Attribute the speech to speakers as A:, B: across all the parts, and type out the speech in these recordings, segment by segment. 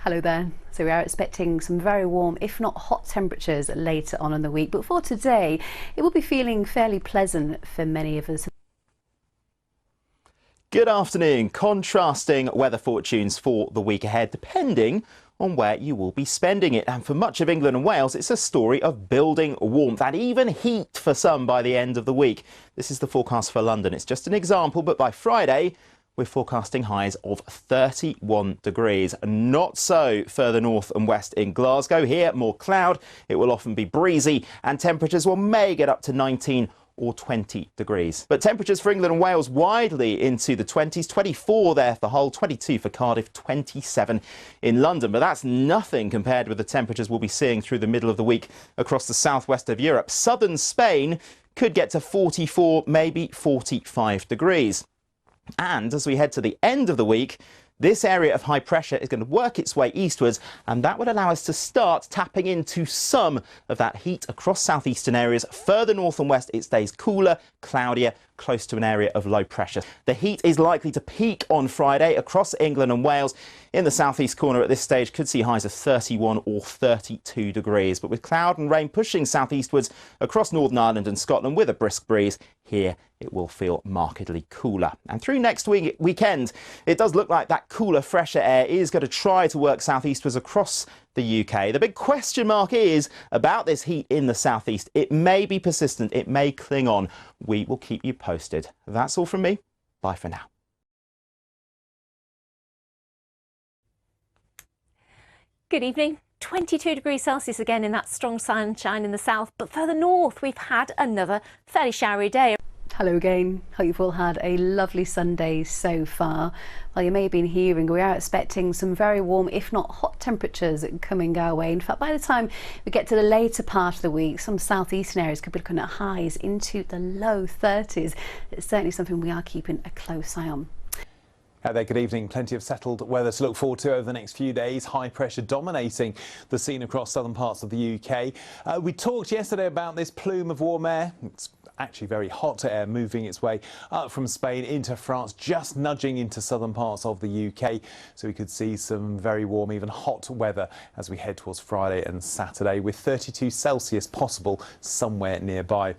A: Hello there. So we are expecting some very warm, if not hot temperatures later on in the week. But for today, it will be feeling fairly pleasant for many of us.
B: Good afternoon. Contrasting weather fortunes for the week ahead, depending on where you will be spending it. And for much of England and Wales, it's a story of building warmth and even heat for some by the end of the week. This is the forecast for London. It's just an example, but by Friday, we're forecasting highs of 31 degrees. Not so further north and west in Glasgow. Here, more cloud. It will often be breezy and temperatures may get up to 19 or 20 degrees. But temperatures for England and Wales widely into the 20s, 24 there for Hull, 22 for Cardiff, 27 in London. But that's nothing compared with the temperatures we'll be seeing through the middle of the week across the southwest of Europe. Southern Spain could get to 44, maybe 45 degrees. And as we head to the end of the week, this area of high pressure is going to work its way eastwards, and that would allow us to start tapping into some of that heat across southeastern areas. Further north and west, it stays cooler, cloudier, close to an area of low pressure. The heat is likely to peak on Friday across England and Wales. In the southeast corner at this stage, could see highs of 31 or 32 degrees. But with cloud and rain pushing southeastwards across Northern Ireland and Scotland with a brisk breeze, here it will feel markedly cooler. And through next weekend, it does look like that cooler, fresher air is going to try to work southeastwards across the UK. The big question mark is about this heat in the southeast. It may be persistent. It may cling on. We will keep you posted. That's all from me. Bye for now.
C: Good evening. 22 degrees Celsius again in that strong sunshine in the south, but further north we've had another fairly showery day.
A: Hello again. Hope you've all had a lovely Sunday so far. Well, you may have been hearing we are expecting some very warm, if not hot temperatures coming our way. In fact, by the time we get to the later part of the week, some southeastern areas could be looking at highs into the low 30s. It's certainly something we are keeping a close eye on.
D: There, good evening. Plenty of settled weather to look forward to over the next few days. High pressure dominating the scene across southern parts of the UK. We talked yesterday about this plume of warm air. It's actually very hot air moving its way up from Spain into France, just nudging into southern parts of the UK. So we could see some very warm, even hot weather as we head towards Friday and Saturday, with 32 Celsius possible somewhere nearby.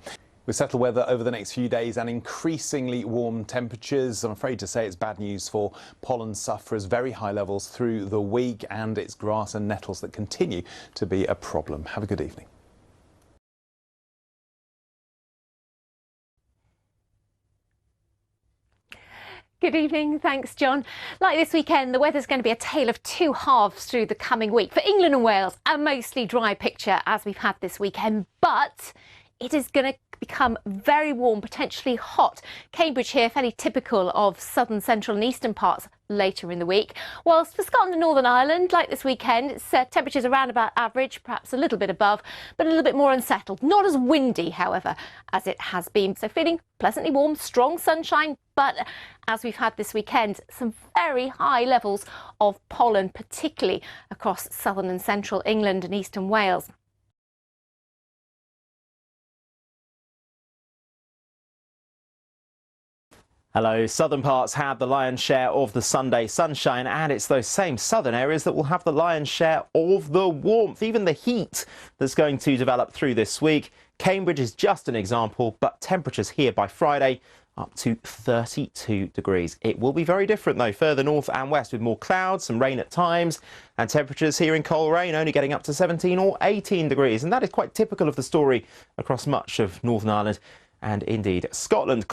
D: With settled weather over the next few days and increasingly warm temperatures, I'm afraid to say it's bad news for pollen sufferers. Very high levels through the week, and it's grass and nettles that continue to be a problem. Have a good evening.
C: Good evening, thanks John. Like this weekend, the weather's going to be a tale of two halves through the coming week. For England and Wales, a mostly dry picture as we've had this weekend, but it is going to become very warm, potentially hot. Cambridge here, fairly typical of southern, central and eastern parts later in the week. Whilst for Scotland and Northern Ireland, like this weekend, it's temperatures around about average, perhaps a little bit above, but a little bit more unsettled. Not as windy, however, as it has been. So feeling pleasantly warm, strong sunshine, but as we've had this weekend, some very high levels of pollen, particularly across southern and central England and eastern Wales.
B: Hello. Southern parts had the lion's share of the Sunday sunshine, and it's those same southern areas that will have the lion's share of the warmth, even the heat that's going to develop through this week. Cambridge is just an example, but temperatures here by Friday up to 32 degrees. It will be very different though, further north and west, with more clouds, some rain at times, and temperatures here in Coleraine only getting up to 17 or 18 degrees. And that is quite typical of the story across much of Northern Ireland and indeed Scotland.